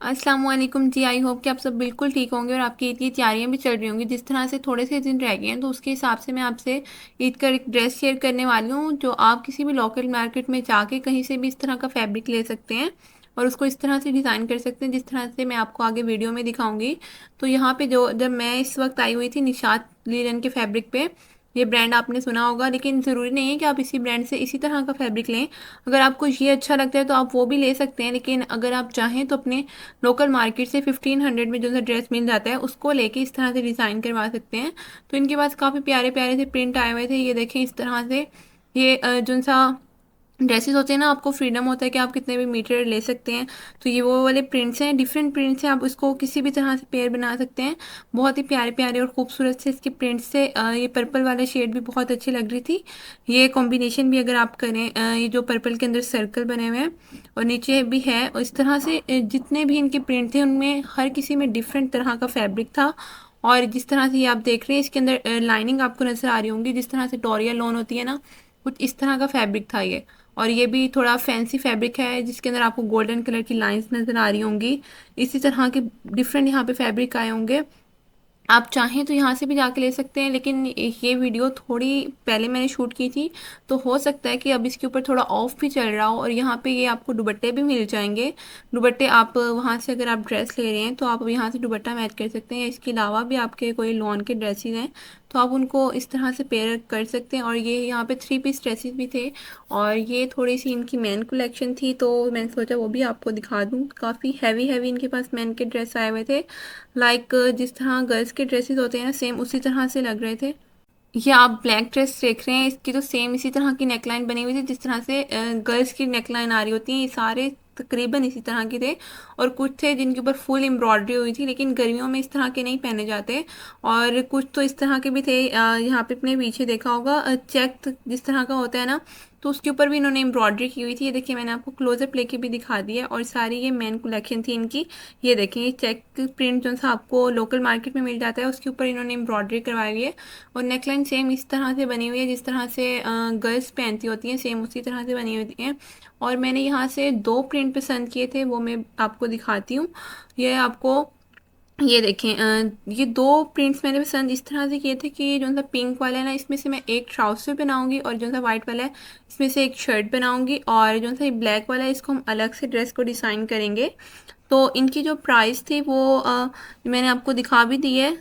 अस्सलाम वालेकुम जी। I hope कि आप सब बिल्कुल ठीक होंगे और आपकी ईद की तैयारियां भी चल रही होंगी। जिस तरह से थोड़े से दिन रह गए हैं तो उसके हिसाब से मैं आपसे ईद का एक ड्रेस शेयर करने वाली हूँ जो आप किसी भी लोकल मार्केट में जाके कहीं से भी इस तरह का फैब्रिक ले सकते हैं और उसको इस तरह से डिज़ाइन कर सकते हैं जिस तरह से मैं आपको आगे वीडियो में दिखाऊंगी। तो यहाँ पे जो जब मैं इस वक्त आई हुई थी निशात लिनन के फैब्रिक पे, ये ब्रांड आपने सुना होगा, लेकिन ज़रूरी नहीं है कि आप इसी ब्रांड से इसी तरह का फैब्रिक लें। अगर आपको ये अच्छा लगता है तो आप वो भी ले सकते हैं, लेकिन अगर आप चाहें तो अपने लोकल मार्केट से 1500 में जो सा ड्रेस मिल जाता है उसको लेके इस तरह से डिज़ाइन करवा सकते हैं। तो इनके पास काफ़ी प्यारे प्यारे से प्रिंट आए हुए थे, ये देखें इस तरह से। ये जो सा ड्रेसेस होते हैं ना, आपको फ्रीडम होता है कि आप कितने भी मीटर ले सकते हैं। तो ये वो वाले प्रिंट्स हैं, डिफरेंट प्रिंट्स हैं, आप इसको किसी भी तरह से पेयर बना सकते हैं। बहुत ही प्यारे प्यारे और खूबसूरत से इसके प्रिंट्स से ये पर्पल वाला शेड भी बहुत अच्छी लग रही थी। ये कॉम्बिनेशन भी अगर आप करें, ये जो पर्पल के अंदर सर्कल बने हुए हैं और नीचे भी है, और इस तरह से जितने भी इनके प्रिंट थे उनमें हर किसी में डिफरेंट तरह का फैब्रिक था। और जिस तरह से ये आप देख रहे हैं इसके अंदर लाइनिंग आपको नज़र आ रही होंगी, जिस तरह से टोरिया लॉन होती है ना, कुछ इस तरह का फैब्रिक था ये। और ये भी थोड़ा फैंसी फैब्रिक है जिसके अंदर आपको गोल्डन कलर की लाइंस नज़र आ रही होंगी। इसी तरह के डिफरेंट यहाँ पे फैब्रिक आए होंगे। आप चाहें तो यहाँ से भी जाके ले सकते हैं, लेकिन ये वीडियो थोड़ी पहले मैंने शूट की थी, तो हो सकता है कि अब इसके ऊपर थोड़ा ऑफ भी चल रहा हो। और यहाँ पे ये आपको दुपट्टे भी मिल जाएंगे। दुपट्टे आप वहाँ से अगर आप ड्रेस ले रहे हैं तो आप यहाँ से दुपट्टा मैच कर सकते हैं। इसके अलावा भी आपके कोई लॉन के ड्रेसेस हैं तो आप उनको इस तरह से पेयर कर सकते हैं। और ये यहाँ पे 3 पीस ड्रेसेस भी थे और ये थोड़ी सी इनकी मैन कलेक्शन थी, तो मैंने सोचा वो भी आपको दिखा दूँ। काफ़ी हैवी हैवी इनके पास मैन के ड्रेस आए हुए थे, लाइक जिस तरह गर्ल्स के ड्रेसेस होते हैं ना, सेम उसी तरह से लग रहे थे। ये आप ब्लैक ड्रेस देख रहे हैं, इसकी तो सेम इसी तरह की नेकलाइन बनी हुई थी जिस तरह से गर्ल्स की नेकलाइन आ रही होती है। ये सारे तकरीबन इसी तरह के थे और कुछ थे जिनके ऊपर फुल एम्ब्रॉयडरी हुई थी, लेकिन गर्मियों में इस तरह के नहीं पहने जाते। और कुछ तो इस तरह के भी थे, यहाँ पे अपने पीछे देखा होगा चेक जिस तरह का होता है ना, तो उसके ऊपर भी इन्होंने एम्ब्रॉयडरी की हुई थी। ये देखिए मैंने आपको क्लोजअप लेके भी दिखा दिया। और सारी ये मेन कलेक्शन थी इनकी। ये देखें, ये चेक प्रिंट जो सा आपको लोकल मार्केट में मिल जाता है उसके ऊपर इन्होंने एम्ब्रॉयडरी करवाई हुई है। और नेकलाइन सेम इस तरह से बनी हुई है जिस तरह से गर्ल्स पहनती होती हैं, सेम उसी तरह से बनी होती हैं। और मैंने यहाँ से 2 प्रिंट पसंद किए थे, वो मैं आपको दिखाती हूँ। ये आपको, ये देखें, ये 2 प्रिंट्स मैंने पसंद इस तरह से किए थे कि ये जो सा पिंक वाला है ना, इसमें से मैं एक ट्राउज़र बनाऊंगी और जो सा वाइट वाला है इसमें से एक शर्ट बनाऊंगी। और जो सा ये ब्लैक वाला है इसको हम अलग से ड्रेस को डिज़ाइन करेंगे। तो इनकी जो प्राइस थी वो मैंने आपको दिखा भी दी है,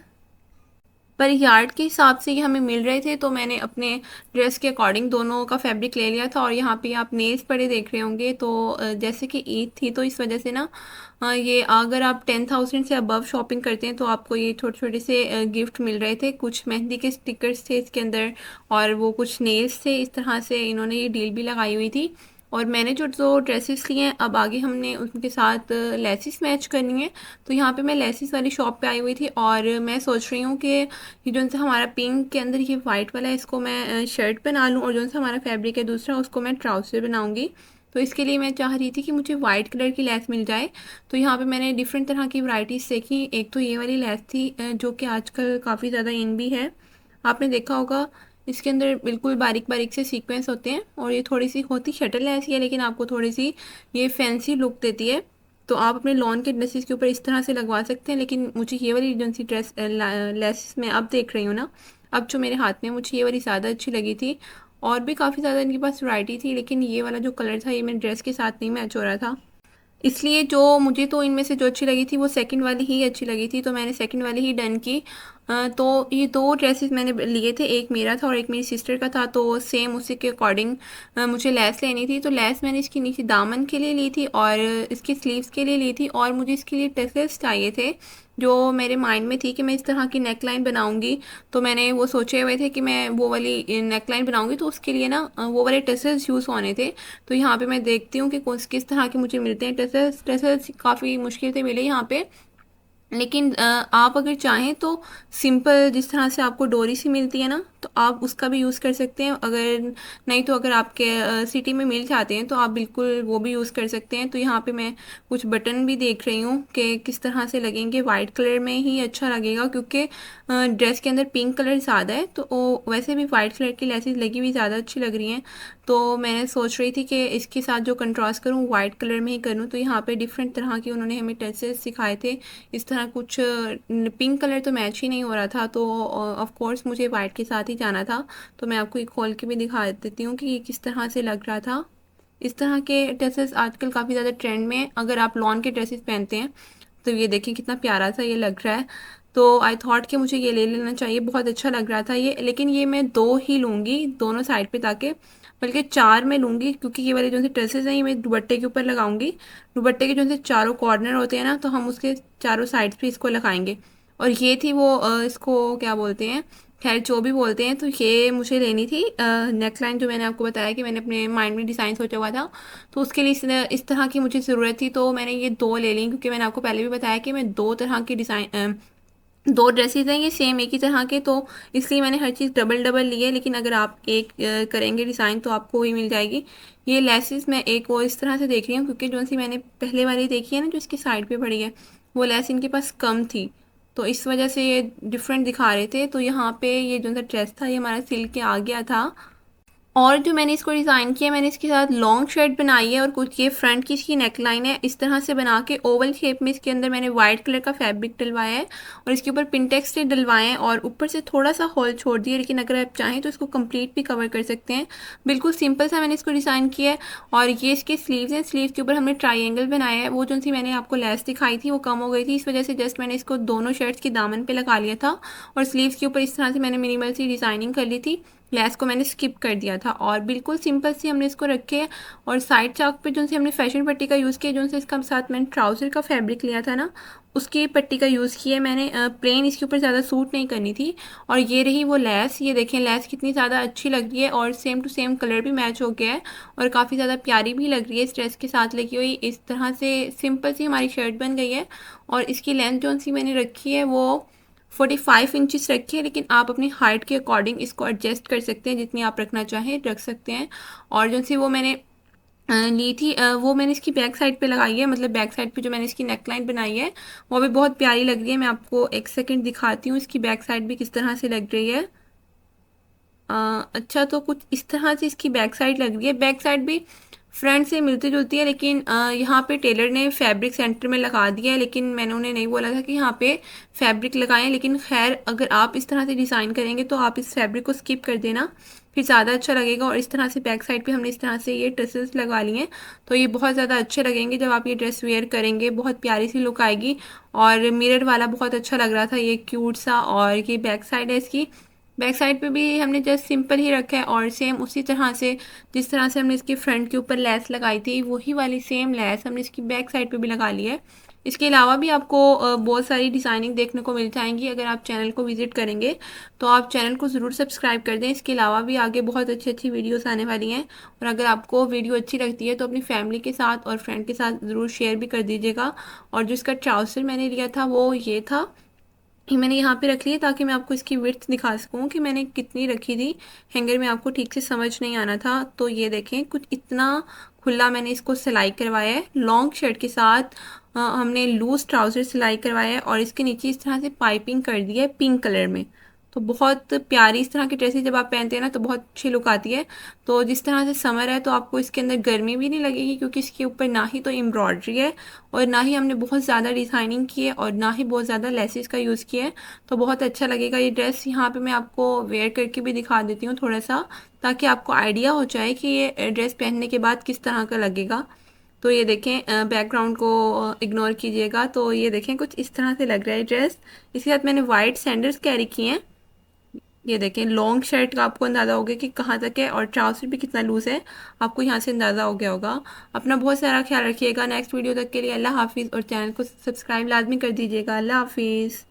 पर यार्ड के हिसाब से ये हमें मिल रहे थे, तो मैंने अपने ड्रेस के अकॉर्डिंग दोनों का फैब्रिक ले लिया था। और यहाँ पे आप नेल्स पड़े देख रहे होंगे, तो जैसे कि ईद थी तो इस वजह से ना, ये अगर आप 10,000 से अबव शॉपिंग करते हैं तो आपको ये छोटे छोटे से गिफ्ट मिल रहे थे। कुछ मेहंदी के स्टिकर्स थे इसके अंदर और वो कुछ नेल्स थे। इस तरह से इन्होंने ये डील भी लगाई हुई थी। और मैंने जो जो ड्रेसेस लिए हैं अब आगे हमने उनके साथ लेसिस मैच करनी है। तो यहाँ पे मैं लेसिस वाली शॉप पे आई हुई थी और मैं सोच रही हूँ कि ये जो सा हमारा पिंक के अंदर ये वाइट वाला है इसको मैं शर्ट बना लूँ और जो सा हमारा फैब्रिक है दूसरा उसको मैं ट्राउज़र बनाऊँगी। तो इसके लिए मैं चाह रही थी कि मुझे वाइट कलर की लेस मिल जाए। तो यहाँ पे मैंने डिफरेंट तरह की वैरायटीज़ देखी। एक तो ये वाली लेस थी जो कि आजकल काफ़ी ज़्यादा इन भी है, आपने देखा होगा। इसके अंदर बिल्कुल बारीक बारीक से सीक्वेंस होते हैं और ये थोड़ी सी होती शटल ऐसी है, लेकिन आपको थोड़ी सी ये फैंसी लुक देती है। तो आप अपने लॉन के ड्रेसेस के ऊपर इस तरह से लगवा सकते हैं। लेकिन मुझे ये वाली जो सी ड्रेस लेसेस मैं अब देख रही हूँ ना, अब जो मेरे हाथ में, मुझे ये वाली ज़्यादा अच्छी लगी थी। और भी काफ़ी ज़्यादा इनके पास वैरायटी थी, लेकिन ये वाला जो कलर था ये मेरे ड्रेस के साथ नहीं मैच हो रहा था। इसलिए जो मुझे तो इनमें से जो अच्छी लगी थी वो सेकंड वाली ही अच्छी लगी थी, तो मैंने सेकंड वाली ही डन की। तो ये 2 ड्रेसेस मैंने लिए थे, एक मेरा था और एक मेरी सिस्टर का था। तो सेम उसी के अकॉर्डिंग मुझे लेस लेनी थी। तो लेस मैंने इसकी नीचे दामन के लिए ली थी और इसकी स्लीव्स के लिए ली थी। और मुझे इसके लिए टसल्स चाहिए थे, जो मेरे माइंड में थी कि मैं इस तरह की नेकलाइन बनाऊंगी। तो मैंने वो सोचे हुए थे कि मैं वो वाली नेकलाइन बनाऊंगी, तो उसके लिए ना वो वाले टसल्स यूज़ होने थे। तो यहाँ पे मैं देखती हूँ कि किस तरह के मुझे मिलते हैं टसल्स। टसल्स काफ़ी मुश्किल से मिले यहाँ पे। लेकिन आप अगर चाहें तो सिंपल जिस तरह से आपको डोरी सी मिलती है ना, तो आप उसका भी यूज़ कर सकते हैं। अगर नहीं तो अगर आपके सिटी में मिल जाते हैं तो आप बिल्कुल वो भी यूज़ कर सकते हैं। तो यहाँ पे मैं कुछ बटन भी देख रही हूँ कि किस तरह से लगेंगे। वाइट कलर में ही अच्छा लगेगा क्योंकि ड्रेस के अंदर पिंक कलर ज़्यादा है, तो वो वैसे भी वाइट कलर की लेसेस लगी हुई ज़्यादा अच्छी लग रही हैं। तो मैंने सोच रही थी कि इसके साथ जो कंट्रास्ट करूँ वाइट कलर में ही करूँ। तो यहाँ पे डिफरेंट तरह के उन्होंने हमें टचेस सिखाए थे। इस तरह कुछ पिंक कलर तो मैच ही नहीं हो रहा था, तो ऑफ कोर्स मुझे वाइट के साथ ही जाना था। तो मैं आपको एक खोल के भी दिखा देती हूँ कि ये किस तरह से लग रहा था। इस तरह के ड्रेसेस आजकल काफ़ी ज़्यादा ट्रेंड में हैं। अगर आप लॉन के ड्रेसेस पहनते हैं तो ये देखिए कितना प्यारा सा ये लग रहा है। तो आई थॉट कि मुझे ये ले लेना चाहिए, बहुत अच्छा लग रहा था ये। लेकिन ये मैं 2 ही लूँगी दोनों साइड पे, ताकि बल्कि 4 मैं लूँगी, क्योंकि ये वाले जो से ड्रेसेस हैं ये मैं दुपट्टे के ऊपर लगाऊंगी। दुपट्टे के जो से चारों कॉर्नर होते हैं ना, तो हम उसके चारों साइड पे इसको लगाएंगे। और ये थी वो इसको क्या बोलते हैं, खैर जो भी बोलते हैं, तो ये मुझे लेनी थी नेक लाइन, जो मैंने आपको बताया कि मैंने अपने माइंड में डिज़ाइन सोचा हुआ था। तो उसके लिए इस तरह की मुझे ज़रूरत थी, तो मैंने ये 2 ले ली, क्योंकि मैंने आपको पहले भी बताया कि मैं 2 तरह की डिज़ाइन 2 ड्रेसेस हैं ये सेम एक ही तरह के, तो इसलिए मैंने हर चीज़ डबल डबल ली है। लेकिन अगर आप एक करेंगे डिज़ाइन तो आपको वही मिल जाएगी। ये लेसेस मैं एक वो इस तरह से देख रही हूँ, क्योंकि जो सी मैंने पहले वाली देखी है ना जो इसकी साइड पे पड़ी है, वो लेस इनके पास कम थी, तो इस वजह से ये डिफरेंट दिखा रहे थे। तो यहाँ पे ये जो सा ड्रेस था ये हमारा सिल के आ गया था। और जो मैंने इसको डिज़ाइन किया, मैंने इसके साथ लॉन्ग शर्ट बनाई है, और कुछ ये फ्रंट की इसकी नेक लाइन है इस तरह से बना के ओवल शेप में। इसके अंदर मैंने वाइट कलर का फैब्रिक डलवाया है और इसके ऊपर पिंटेक्स से डलवाए हैं, और ऊपर से थोड़ा सा होल छोड़ दिया। लेकिन अगर आप चाहें तो इसको कंप्लीट भी कवर कर सकते हैं। बिल्कुल सिंपल सा मैंने इसको डिज़ाइन किया है। और ये इसके स्लीव्स हैं, स्लीव के ऊपर हमने ट्राइंगल बनाया है। वो जो सी मैंने आपको लेस दिखाई थी वो कम हो गई थी, इस वजह से जस्ट मैंने इसको दोनों शर्ट्स की दामन पे लगा लिया था, और स्लीव्स के ऊपर इस तरह से मैंने मिनिमल सी डिज़ाइनिंग कर ली थी। लेस को मैंने स्किप कर दिया था, और बिल्कुल सिंपल सी हमने इसको रखे। और साइड चाक पे जो से हमने फैशन पट्टी का यूज़ किया, जो से इसका साथ मैंने ट्राउज़र का फैब्रिक लिया था ना, उसकी पट्टी का यूज़ किया मैंने। प्लेन इसके ऊपर ज़्यादा सूट नहीं करनी थी। और ये रही वो लेस, ये देखें लेस कितनी ज़्यादा अच्छी लग रही है, और सेम टू सेम कलर भी मैच हो गया है, और काफ़ी ज़्यादा प्यारी भी लग रही है इस ड्रेस के साथ लगी हुई। इस तरह से सिंपल सी हमारी शर्ट बन गई है। और इसकी लेंथ जो सी मैंने रखी है वो 45 इंचज़ रखी है, लेकिन आप अपनी हाइट के अकॉर्डिंग इसको एडजस्ट कर सकते हैं, जितनी आप रखना चाहें रख सकते हैं। और जो सी वो मैंने ली थी वो मैंने इसकी बैक साइड पे लगाई है, मतलब बैक साइड पे जो मैंने इसकी नेक लाइन बनाई है वो भी बहुत प्यारी लग रही है। मैं आपको एक सेकंड दिखाती हूँ इसकी बैक साइड भी किस तरह से लग रही है। अच्छा, तो कुछ इस तरह से इसकी बैक साइड लग रही है। बैक साइड भी फ्रंट से मिलती जुलती है, लेकिन यहाँ पे टेलर ने फैब्रिक सेंटर में लगा दिया है, लेकिन मैंने उन्हें नहीं बोला था कि यहाँ पे फैब्रिक लगाएं। लेकिन खैर अगर आप इस तरह से डिज़ाइन करेंगे तो आप इस फैब्रिक को स्किप कर देना, फिर ज़्यादा अच्छा लगेगा। और इस तरह से बैक साइड पे हमने इस तरह से ये टसेल्स लगा लिए हैं, तो ये बहुत ज़्यादा अच्छे लगेंगे जब आप ये ड्रेस वेयर करेंगे, बहुत प्यारी सी लुक आएगी। और मिरर वाला बहुत अच्छा लग रहा था ये क्यूट सा। और ये बैक साइड है इसकी, बैक साइड पे भी हमने जस्ट सिंपल ही रखा है, और सेम उसी तरह से जिस तरह से हमने इसके फ्रंट के ऊपर लेस लगाई थी वही वाली सेम लेस हमने इसकी बैक साइड पे भी लगा ली है। इसके अलावा भी आपको बहुत सारी डिज़ाइनिंग देखने को मिल जाएंगी। अगर आप चैनल को विज़िट करेंगे तो आप चैनल को ज़रूर सब्सक्राइब कर दें। इसके अलावा भी आगे बहुत अच्छी अच्छी वीडियोस आने वाली हैं, और अगर आपको वीडियो अच्छी लगती है तो अपनी फैमिली के साथ और फ्रेंड के साथ ज़रूर शेयर भी कर दीजिएगा। और जो इसका ट्राउज़र मैंने लिया था वो ये था, ये मैंने यहाँ पे रख ली है ताकि मैं आपको इसकी विड्थ दिखा सकूँ कि मैंने कितनी रखी थी। हैंगर में आपको ठीक से समझ नहीं आना था, तो ये देखें कुछ इतना खुला मैंने इसको सिलाई करवाया है। लॉन्ग शर्ट के साथ हमने लूज ट्राउज़र सिलाई करवाया है, और इसके नीचे इस तरह से पाइपिंग कर दी है पिंक कलर में। तो बहुत प्यारी इस तरह की ड्रेसेस जब आप पहनते हैं ना तो बहुत अच्छी लुक आती है। तो जिस तरह से समर है तो आपको इसके अंदर गर्मी भी नहीं लगेगी, क्योंकि इसके ऊपर ना ही तो एम्ब्रॉयडरी है और ना ही हमने बहुत ज़्यादा डिज़ाइनिंग की है और ना ही बहुत ज़्यादा लेसेस का यूज़ किया है। तो बहुत अच्छा लगेगा ये ड्रेस। यहाँ पे मैं आपको वेयर करके भी दिखा देती हूँ थोड़ा सा, ताकि आपको आइडिया हो जाए कि ये ड्रेस पहनने के बाद किस तरह का लगेगा। तो ये देखें, बैकग्राउंड को इग्नोर कीजिएगा। तो ये देखें कुछ इस तरह से लग रहा है ड्रेस। इसके साथ मैंने वाइट सैंडल्स कैरी किए हैं। ये देखें लॉन्ग शर्ट का आपको अंदाज़ा हो गया कि कहाँ तक है, और ट्राउज़र भी कितना लूज़ है आपको यहाँ से अंदाज़ा हो गया होगा। अपना बहुत सारा ख्याल रखिएगा। नेक्स्ट वीडियो तक के लिए अल्लाह हाफिज़, और चैनल को सब्सक्राइब लाजमी कर दीजिएगा। अल्लाह हाफिज़।